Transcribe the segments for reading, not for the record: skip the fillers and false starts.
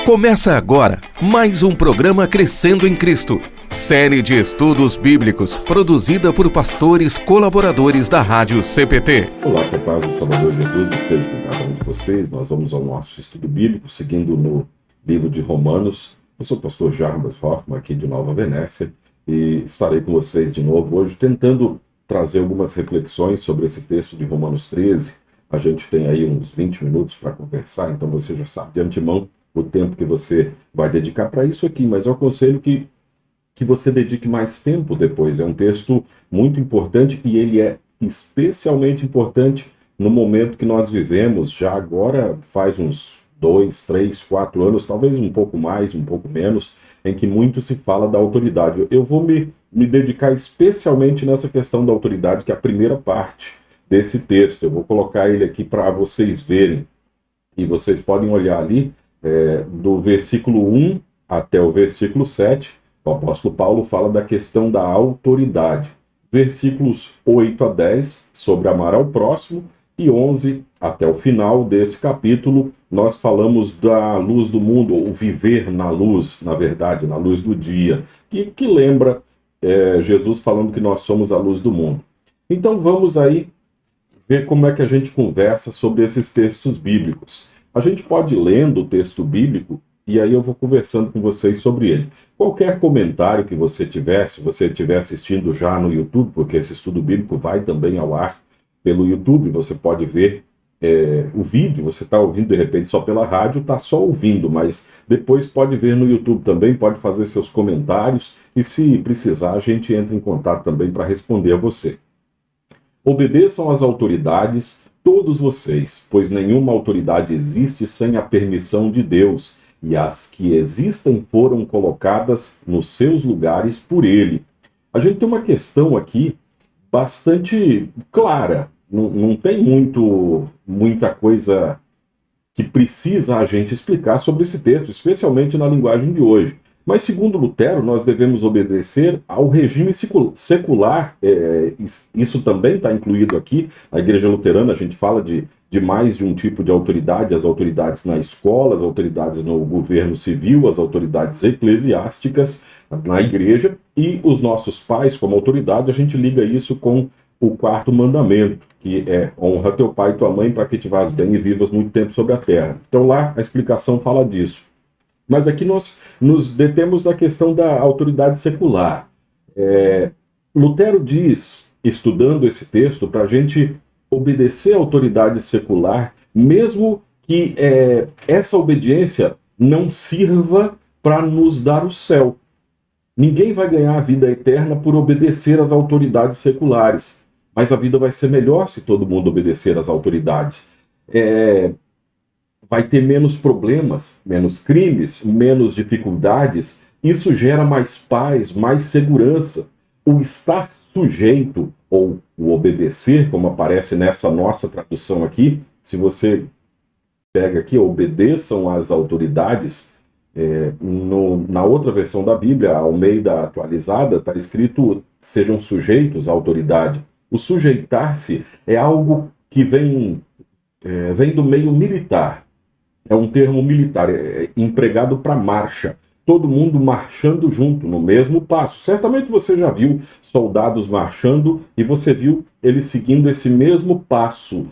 Começa agora mais um programa Crescendo em Cristo, série de estudos bíblicos produzida por pastores colaboradores da Rádio CPT. Olá, que a paz do Salvador Jesus esteja com cada um de vocês. Nós vamos ao nosso estudo bíblico, seguindo no livro de Romanos. Eu sou o pastor Jarbas Hoffman, aqui de Nova Venécia, e estarei com vocês de novo hoje, tentando trazer algumas reflexões sobre esse texto de Romanos 13. A gente tem aí uns 20 minutos para conversar, então você já sabe de antemão o tempo que você vai dedicar para isso aqui, mas eu aconselho que você dedique mais tempo depois. É um texto muito importante e ele é especialmente importante no momento que nós vivemos, já agora faz uns 2, 3, 4 anos, talvez um pouco mais, um pouco menos, em que muito se fala da autoridade. Eu vou me dedicar especialmente nessa questão da autoridade, que é a primeira parte desse texto. Eu vou colocar ele aqui para vocês verem, e vocês podem olhar ali, do versículo 1 até o versículo 7, o apóstolo Paulo fala da questão da autoridade. Versículos 8 a 10, sobre amar ao próximo, e 11 até o final desse capítulo, nós falamos da luz do mundo, ou viver na luz, na verdade, na luz do dia, que lembra Jesus falando que nós somos a luz do mundo. Então vamos aí ver como é que a gente conversa sobre esses textos bíblicos. A gente pode ir lendo o texto bíblico e aí eu vou conversando com vocês sobre ele. Qualquer comentário que você tiver, se você estiver assistindo já no YouTube, porque esse estudo bíblico vai também ao ar pelo YouTube, você pode ver o vídeo, você está ouvindo de repente só pela rádio, está só ouvindo, mas depois pode ver no YouTube também, pode fazer seus comentários e se precisar a gente entra em contato também para responder a você. Obedeçam às autoridades, todos vocês, pois nenhuma autoridade existe sem a permissão de Deus, e as que existem foram colocadas nos seus lugares por Ele. A gente tem uma questão aqui bastante clara, não tem muita coisa que precisa a gente explicar sobre esse texto, especialmente na linguagem de hoje. Mas, segundo Lutero, nós devemos obedecer ao regime secular. Isso também está incluído aqui. A Igreja Luterana, a gente fala de mais de um tipo de autoridade, as autoridades na escola, as autoridades no governo civil, as autoridades eclesiásticas na igreja, e os nossos pais como autoridade, a gente liga isso com o quarto mandamento, que é honra teu pai e tua mãe para que te vás bem e vivas muito tempo sobre a terra. Então lá a explicação fala disso. Mas aqui nós nos detemos na questão da autoridade secular. Lutero diz, estudando esse texto, para a gente obedecer à autoridade secular, mesmo que essa obediência não sirva para nos dar o céu. Ninguém vai ganhar a vida eterna por obedecer às autoridades seculares, mas a vida vai ser melhor se todo mundo obedecer às autoridades. Vai ter menos problemas, menos crimes, menos dificuldades. Isso gera mais paz, mais segurança. O estar sujeito, ou o obedecer, como aparece nessa nossa tradução aqui, se você pega aqui, obedeçam às autoridades, na outra versão da Bíblia, a Almeida atualizada, está escrito sejam sujeitos à autoridade. O sujeitar-se é algo que vem do meio militar. É um termo militar, empregado para marcha. Todo mundo marchando junto, no mesmo passo. Certamente você já viu soldados marchando e você viu eles seguindo esse mesmo passo,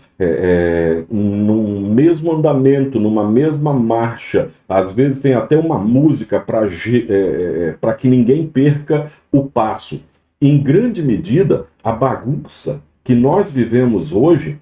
num mesmo andamento, numa mesma marcha. Às vezes tem até uma música para que ninguém perca o passo. Em grande medida, a bagunça que nós vivemos hoje,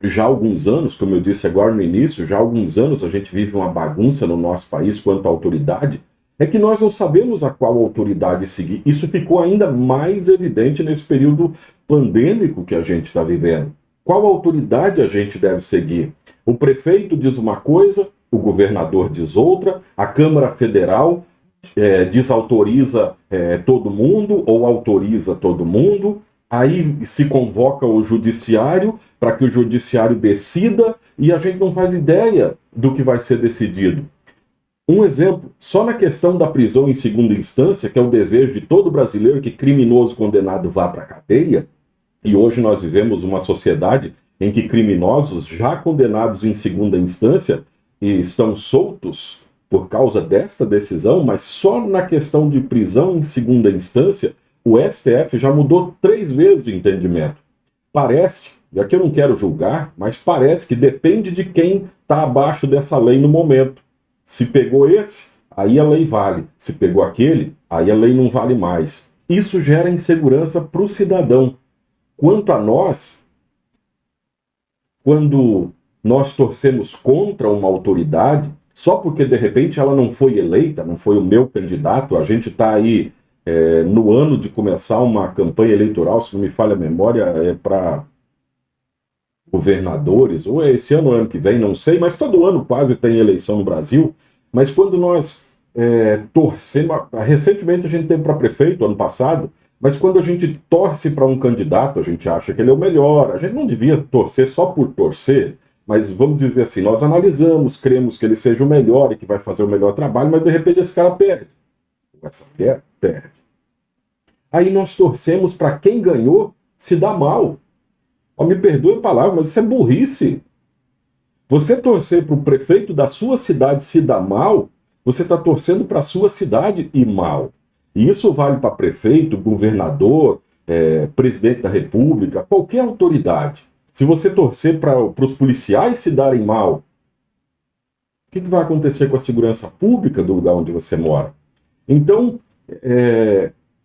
já há alguns anos, como eu disse agora no início, já há alguns anos a gente vive uma bagunça no nosso país quanto à autoridade, é que nós não sabemos a qual autoridade seguir. Isso ficou ainda mais evidente nesse período pandêmico que a gente está vivendo. Qual autoridade a gente deve seguir? O prefeito diz uma coisa, o governador diz outra, a Câmara Federal desautoriza todo mundo ou autoriza todo mundo. Aí se convoca o judiciário para que o judiciário decida e a gente não faz ideia do que vai ser decidido. Um exemplo, só na questão da prisão em segunda instância, que é o desejo de todo brasileiro que criminoso condenado vá para a cadeia, e hoje nós vivemos uma sociedade em que criminosos já condenados em segunda instância e estão soltos por causa desta decisão, mas só na questão de prisão em segunda instância, o STF já mudou 3 vezes de entendimento. Parece, e aqui eu não quero julgar, mas parece que depende de quem está abaixo dessa lei no momento. Se pegou esse, aí a lei vale. Se pegou aquele, aí a lei não vale mais. Isso gera insegurança para o cidadão. Quanto a nós, quando nós torcemos contra uma autoridade, só porque de repente ela não foi eleita, não foi o meu candidato, a gente está aí no ano de começar uma campanha eleitoral, se não me falha a memória, para governadores, ou é esse ano ou ano que vem, não sei, mas todo ano quase tem eleição no Brasil. Mas quando nós torcemos, recentemente a gente teve para prefeito, ano passado, mas quando a gente torce para um candidato, a gente acha que ele é o melhor, a gente não devia torcer só por torcer, mas vamos dizer assim, nós analisamos, cremos que ele seja o melhor e que vai fazer o melhor trabalho, mas de repente esse cara perde. Essa mulher perde. Aí nós torcemos para quem ganhou se dá mal. Me perdoe a palavra, mas isso é burrice. Você torcer para o prefeito da sua cidade se dar mal, você está torcendo para a sua cidade ir mal. E isso vale para prefeito, governador, presidente da república, qualquer autoridade. Se você torcer para os policiais se darem mal, o que vai acontecer com a segurança pública do lugar onde você mora? Então,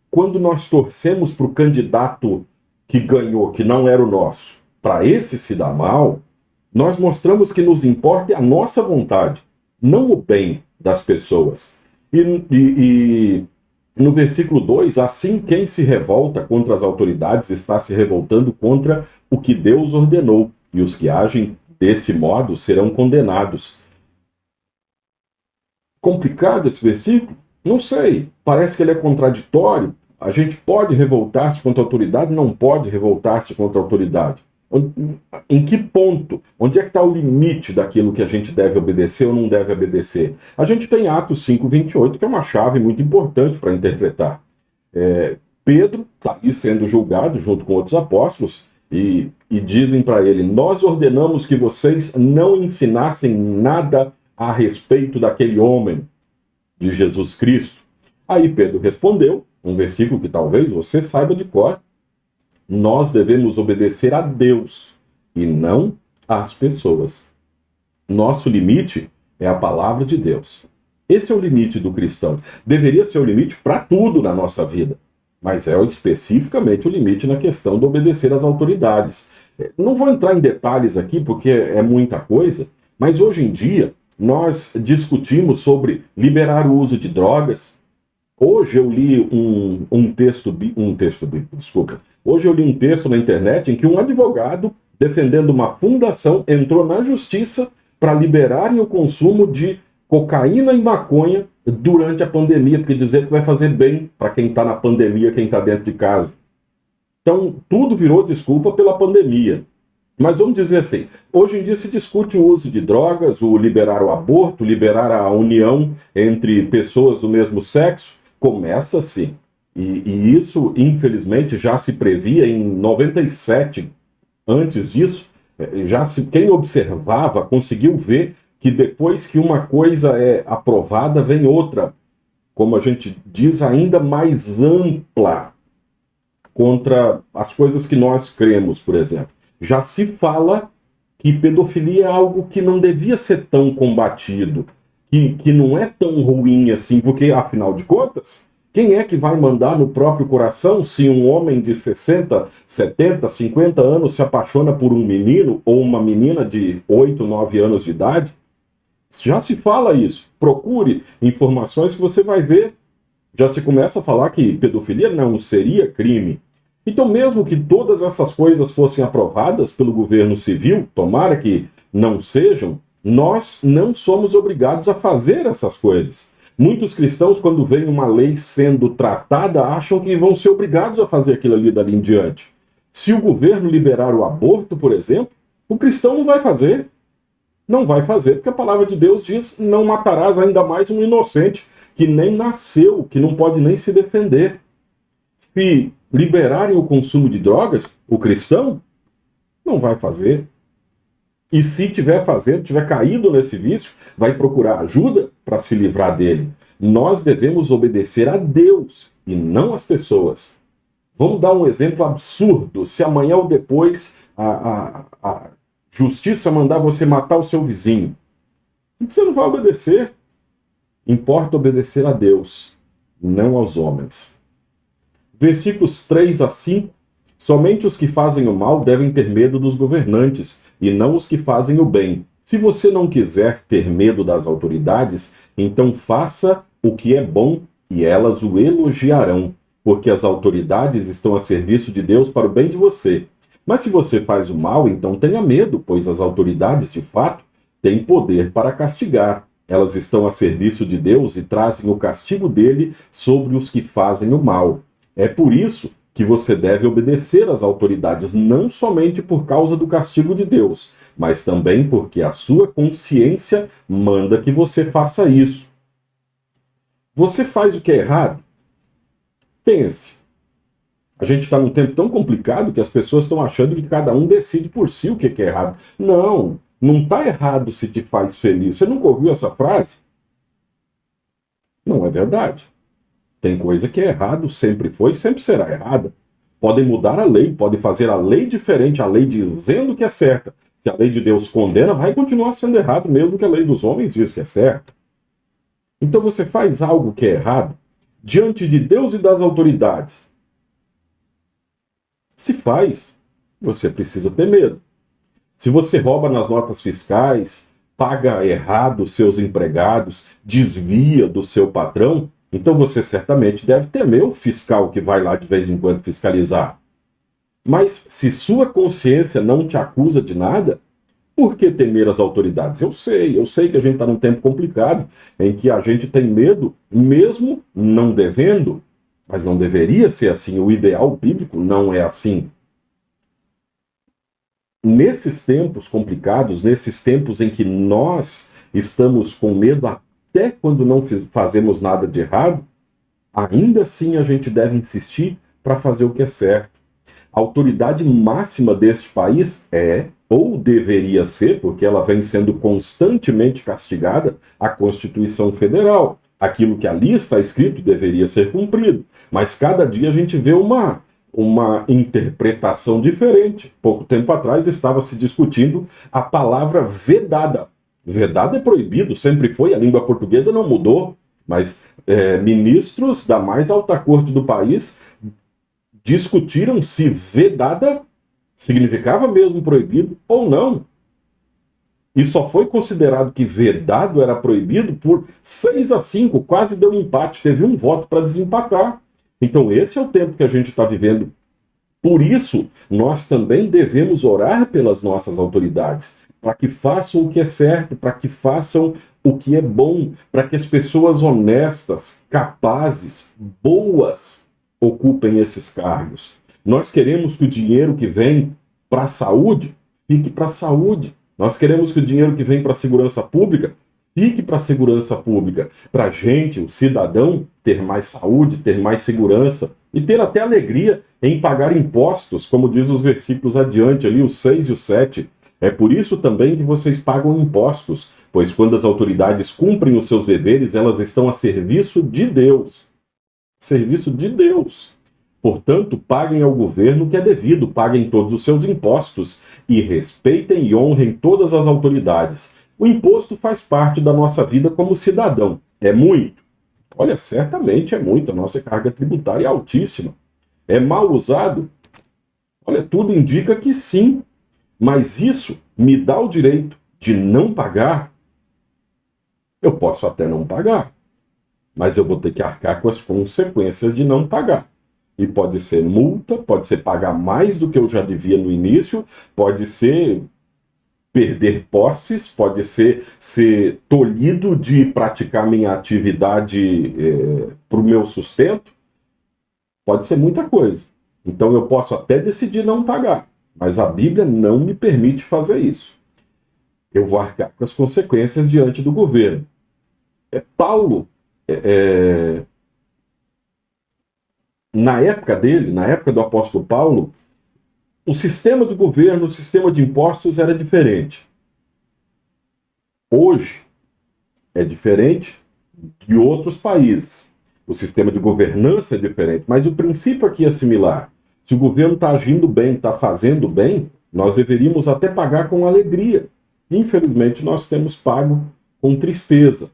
quando nós torcemos para o candidato que ganhou, que não era o nosso, para esse se dar mal, nós mostramos que nos importa a nossa vontade, não o bem das pessoas. E no versículo 2, assim quem se revolta contra as autoridades está se revoltando contra o que Deus ordenou, e os que agem desse modo serão condenados. Complicado esse versículo? Não sei, parece que ele é contraditório. A gente pode revoltar-se contra a autoridade, não pode revoltar-se contra a autoridade. Em que ponto? Onde é que está o limite daquilo que a gente deve obedecer ou não deve obedecer? A gente tem Atos 5:28, que é uma chave muito importante para interpretar. Pedro está aí sendo julgado junto com outros apóstolos e dizem para ele, nós ordenamos que vocês não ensinassem nada a respeito daquele homem, de Jesus Cristo. Aí Pedro respondeu, um versículo que talvez você saiba de cor, nós devemos obedecer a Deus e não às pessoas. Nosso limite é a palavra de Deus. Esse é o limite do cristão. Deveria ser o limite para tudo na nossa vida, mas é especificamente o limite na questão de obedecer às autoridades. Não vou entrar em detalhes aqui porque é muita coisa, mas hoje em dia nós discutimos sobre liberar o uso de drogas. Hoje eu li um texto bíblico, desculpa. Hoje eu li um texto na internet em que um advogado, defendendo uma fundação, entrou na justiça para liberarem o consumo de cocaína e maconha durante a pandemia, porque dizer que vai fazer bem para quem está na pandemia, quem está dentro de casa. Então, tudo virou desculpa pela pandemia. Mas vamos dizer assim, hoje em dia se discute o uso de drogas, o liberar o aborto, liberar a união entre pessoas do mesmo sexo, começa-se. E isso, infelizmente, já se previa em 97. Antes disso, quem observava conseguiu ver que depois que uma coisa é aprovada, vem outra, como a gente diz, ainda mais ampla contra as coisas que nós cremos, por exemplo. Já se fala que pedofilia é algo que não devia ser tão combatido, que não é tão ruim assim, porque, afinal de contas, quem é que vai mandar no próprio coração se um homem de 60, 70, 50 anos se apaixona por um menino ou uma menina de 8, 9 anos de idade? Já se fala isso. Procure informações que você vai ver. Já se começa a falar que pedofilia não seria crime. Então, mesmo que todas essas coisas fossem aprovadas pelo governo civil, tomara que não sejam, nós não somos obrigados a fazer essas coisas. Muitos cristãos, quando veem uma lei sendo tratada, acham que vão ser obrigados a fazer aquilo ali dali em diante. Se o governo liberar o aborto, por exemplo, o cristão não vai fazer. Não vai fazer, porque a palavra de Deus diz, não matarás ainda mais um inocente que nem nasceu, que não pode nem se defender. Se liberarem o consumo de drogas, o cristão não vai fazer. E se estiver fazendo, tiver caído nesse vício, vai procurar ajuda para se livrar dele. Nós devemos obedecer a Deus e não às pessoas. Vamos dar um exemplo absurdo. Se amanhã ou depois a justiça mandar você matar o seu vizinho, você não vai obedecer. Importa obedecer a Deus, não aos homens. Versículos 3 a 5. Somente os que fazem o mal devem ter medo dos governantes, e não os que fazem o bem. Se você não quiser ter medo das autoridades, então faça o que é bom e elas o elogiarão, porque as autoridades estão a serviço de Deus para o bem de você. Mas se você faz o mal, então tenha medo, pois as autoridades, de fato, têm poder para castigar. Elas estão a serviço de Deus e trazem o castigo dele sobre os que fazem o mal. É por isso que você deve obedecer às autoridades, não somente por causa do castigo de Deus, mas também porque a sua consciência manda que você faça isso. Você faz o que é errado? Pense. A gente está num tempo tão complicado que as pessoas estão achando que cada um decide por si o que é errado. Não, não está errado se te faz feliz. Você nunca ouviu essa frase? Não é verdade. Tem coisa que é errado, sempre foi e sempre será errada. Podem mudar a lei, podem fazer a lei diferente, a lei dizendo que é certa. Se a lei de Deus condena, vai continuar sendo errado, mesmo que a lei dos homens diz que é certa. Então você faz algo que é errado diante de Deus e das autoridades. Se faz, você precisa ter medo. Se você rouba nas notas fiscais, paga errado os seus empregados, desvia do seu patrão, então você certamente deve temer o fiscal que vai lá de vez em quando fiscalizar. Mas se sua consciência não te acusa de nada, por que temer as autoridades? Eu sei que a gente está num tempo complicado, em que a gente tem medo, mesmo não devendo, mas não deveria ser assim. O ideal bíblico não é assim. Nesses tempos complicados, nesses tempos em que nós estamos com medo até quando não fazemos nada de errado, ainda assim a gente deve insistir para fazer o que é certo. A autoridade máxima deste país é, ou deveria ser, porque ela vem sendo constantemente castigada, a Constituição Federal. Aquilo que ali está escrito deveria ser cumprido. Mas cada dia a gente vê uma interpretação diferente. Pouco tempo atrás estava se discutindo a palavra vedada. Vedada é proibido, sempre foi, a língua portuguesa não mudou, mas ministros da mais alta corte do país discutiram se vedada significava mesmo proibido ou não. E só foi considerado que vedado era proibido por 6-5, quase deu empate, teve um voto para desempatar. Então esse é o tempo que a gente está vivendo. Por isso, nós também devemos orar pelas nossas autoridades, para que façam o que é certo, para que façam o que é bom, para que as pessoas honestas, capazes, boas, ocupem esses cargos. Nós queremos que o dinheiro que vem para a saúde fique para a saúde. Nós queremos que o dinheiro que vem para a segurança pública fique para a segurança pública. Para a gente, o cidadão, ter mais saúde, ter mais segurança e ter até alegria em pagar impostos, como diz os versículos adiante ali, os 6 e o 7. É por isso também que vocês pagam impostos, pois quando as autoridades cumprem os seus deveres, elas estão a serviço de Deus. Serviço de Deus. Portanto, paguem ao governo o que é devido, paguem todos os seus impostos e respeitem e honrem todas as autoridades. O imposto faz parte da nossa vida como cidadão. É muito? Olha, certamente é muito. A nossa carga tributária é altíssima. É mal usado? Olha, tudo indica que sim. Mas isso me dá o direito de não pagar? Eu posso até não pagar, mas eu vou ter que arcar com as consequências de não pagar. E pode ser multa, pode ser pagar mais do que eu já devia no início, pode ser perder posses, pode ser tolhido de praticar minha atividade para o meu sustento, pode ser muita coisa. Então eu posso até decidir não pagar, mas a Bíblia não me permite fazer isso. Eu vou arcar com as consequências diante do governo. Paulo, na época dele, na época do apóstolo Paulo, o sistema de governo, o sistema de impostos era diferente. Hoje é diferente de outros países. O sistema de governança é diferente, mas o princípio aqui é similar. Se o governo está agindo bem, está fazendo bem, nós deveríamos até pagar com alegria. Infelizmente, nós temos pago com tristeza.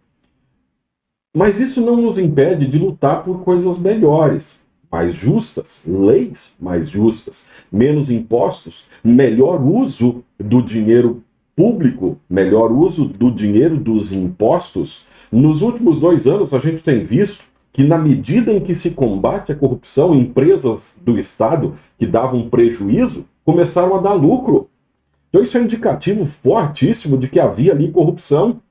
Mas isso não nos impede de lutar por coisas melhores, mais justas, leis mais justas, menos impostos, melhor uso do dinheiro público, melhor uso do dinheiro dos impostos. Nos últimos 2 anos, a gente tem visto que, na medida em que se combate a corrupção, empresas do Estado que davam prejuízo começaram a dar lucro. Então isso é um indicativo fortíssimo de que havia ali corrupção.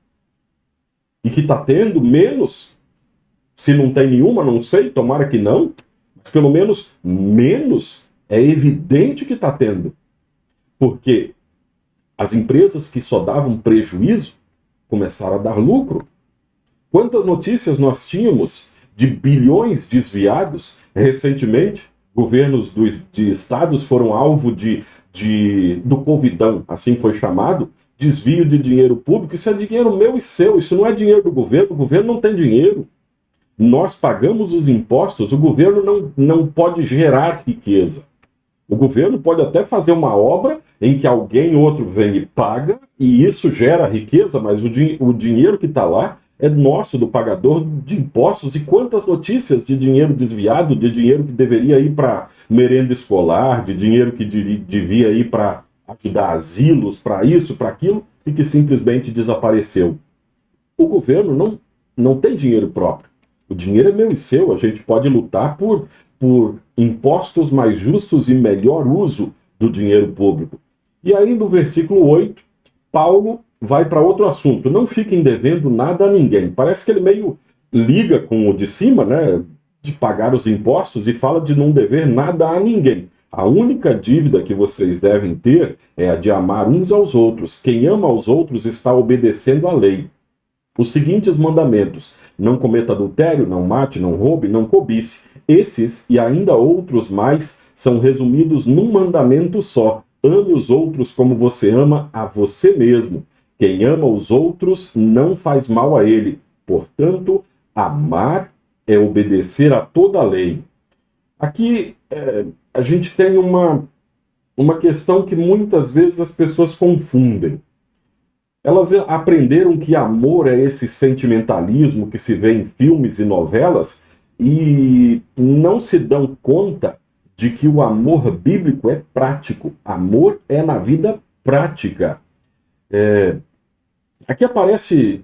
E que está tendo menos, se não tem nenhuma, não sei, tomara que não, mas pelo menos menos é evidente que está tendo. Porque as empresas que só davam prejuízo começaram a dar lucro. Quantas notícias nós tínhamos de bilhões desviados recentemente? Governos de estados foram alvo do Covidão, assim foi chamado, desvio de dinheiro público. Isso é dinheiro meu e seu, isso não é dinheiro do governo, o governo não tem dinheiro. Nós pagamos os impostos, o governo não pode gerar riqueza. O governo pode até fazer uma obra em que alguém outro vem e paga, e isso gera riqueza, mas o dinheiro que está lá é nosso, do pagador de impostos. E quantas notícias de dinheiro desviado, de dinheiro que deveria ir para merenda escolar, de dinheiro que devia ir para ajudar asilos, para isso, para aquilo, e que simplesmente desapareceu. O governo não tem dinheiro próprio. O dinheiro é meu e seu. A gente pode lutar por impostos mais justos e melhor uso do dinheiro público. E aí, no versículo 8, Paulo vai para outro assunto. Não fiquem devendo nada a ninguém. Parece que ele meio liga com o de cima, né, de pagar os impostos, e fala de não dever nada a ninguém. A única dívida que vocês devem ter é a de amar uns aos outros. Quem ama aos outros está obedecendo à lei. Os seguintes mandamentos: não cometa adultério, não mate, não roube, não cobice. Esses e ainda outros mais são resumidos num mandamento só: ame os outros como você ama a você mesmo. Quem ama os outros não faz mal a ele. Portanto, amar é obedecer a toda a lei. Aqui a gente tem uma questão que muitas vezes as pessoas confundem. Elas aprenderam que amor é esse sentimentalismo que se vê em filmes e novelas e não se dão conta de que o amor bíblico é prático. Amor é na vida prática. Aqui aparece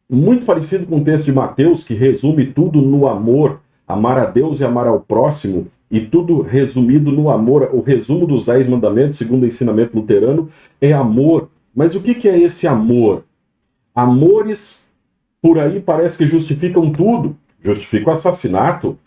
muito parecido com o texto de Mateus, que resume tudo no amor, amar a Deus e amar ao próximo, e tudo resumido no amor. O resumo dos 10 mandamentos, segundo o ensinamento luterano, é amor. Mas o que é esse amor? Amores, por aí, parece que justificam tudo. Justifica o assassinato.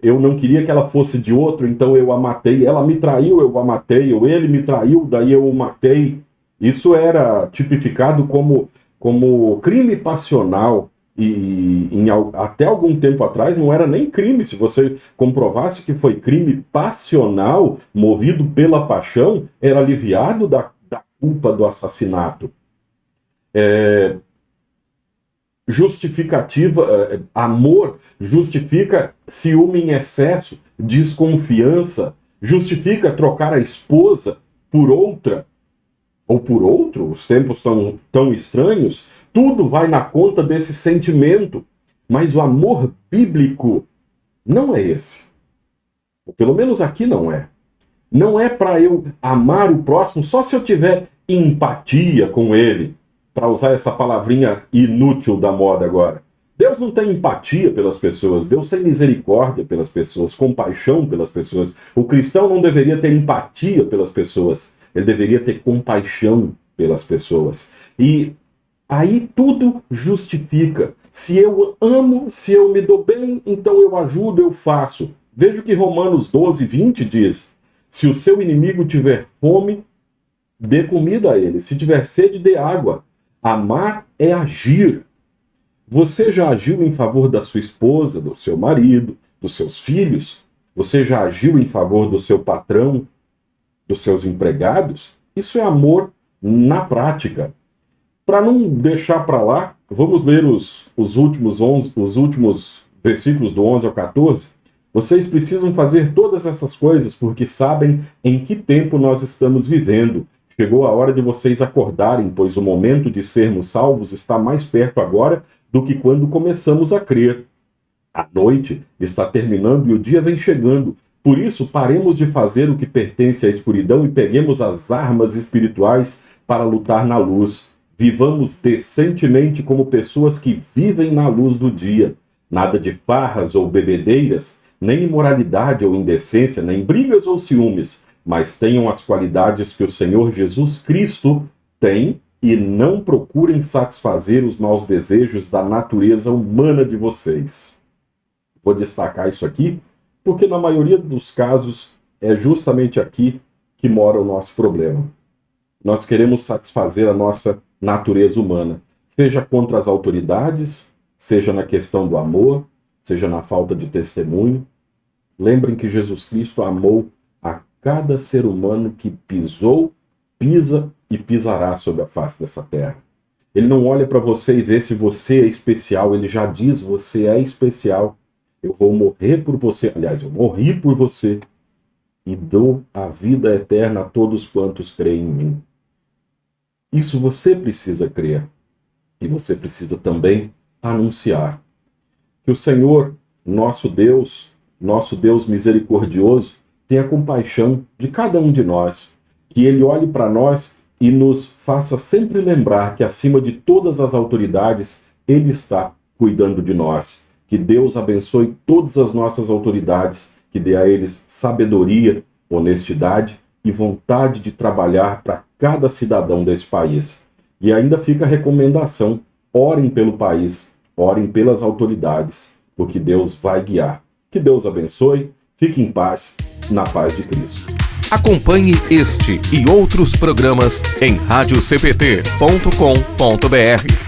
Eu não queria que ela fosse de outro, então eu a matei. Ela me traiu, eu a matei. Ou ele me traiu, daí eu o matei. Isso era tipificado como crime passional. E até algum tempo atrás não era nem crime. Se você comprovasse que foi crime passional, movido pela paixão, era aliviado da culpa do assassinato. Amor justifica ciúme em excesso, desconfiança, justifica trocar a esposa por outra, ou por outro. Os tempos tão estranhos, tudo vai na conta desse sentimento. Mas o amor bíblico não é esse. Ou pelo menos aqui não é. Não é para eu amar o próximo só se eu tiver empatia com ele, para usar essa palavrinha inútil da moda agora. Deus não tem empatia pelas pessoas, Deus tem misericórdia pelas pessoas, compaixão pelas pessoas. O cristão não deveria ter empatia pelas pessoas, ele deveria ter compaixão pelas pessoas. E aí tudo justifica. Se eu amo, se eu me dou bem, então eu ajudo, eu faço. Veja o que Romanos 12:20 diz. Se o seu inimigo tiver fome, dê comida a ele. Se tiver sede, dê água. Amar é agir. Você já agiu em favor da sua esposa, do seu marido, dos seus filhos? Você já agiu em favor do seu patrão, dos seus empregados? Isso é amor na prática. Para não deixar para lá, vamos ler os últimos versículos do 11 ao 14. Vocês precisam fazer todas essas coisas porque sabem em que tempo nós estamos vivendo. Chegou a hora de vocês acordarem, pois o momento de sermos salvos está mais perto agora do que quando começamos a crer. A noite está terminando e o dia vem chegando. Por isso, paremos de fazer o que pertence à escuridão e peguemos as armas espirituais para lutar na luz. Vivamos decentemente como pessoas que vivem na luz do dia. Nada de farras ou bebedeiras, nem imoralidade ou indecência, nem brigas ou ciúmes, mas tenham as qualidades que o Senhor Jesus Cristo tem e não procurem satisfazer os maus desejos da natureza humana de vocês. Vou destacar isso aqui, porque na maioria dos casos é justamente aqui que mora o nosso problema. Nós queremos satisfazer a nossa natureza humana, seja contra as autoridades, seja na questão do amor, seja na falta de testemunho. Lembrem que Jesus Cristo amou a cada ser humano que pisou, pisa e pisará sobre a face dessa terra. Ele não olha para você e vê se você é especial, ele já diz: você é especial, eu vou morrer por você, aliás, eu morri por você e dou a vida eterna a todos quantos creem em mim. Isso você precisa crer e você precisa também anunciar. Que o Senhor, nosso Deus misericordioso, tenha compaixão de cada um de nós, que Ele olhe para nós e nos faça sempre lembrar que acima de todas as autoridades, Ele está cuidando de nós. Que Deus abençoe todas as nossas autoridades, que dê a eles sabedoria, honestidade e vontade de trabalhar para cada cidadão desse país. E ainda fica a recomendação: orem pelo país, orem pelas autoridades, porque Deus vai guiar. Que Deus abençoe, fique em paz, na paz de Cristo. Acompanhe este e outros programas em radiocpt.com.br.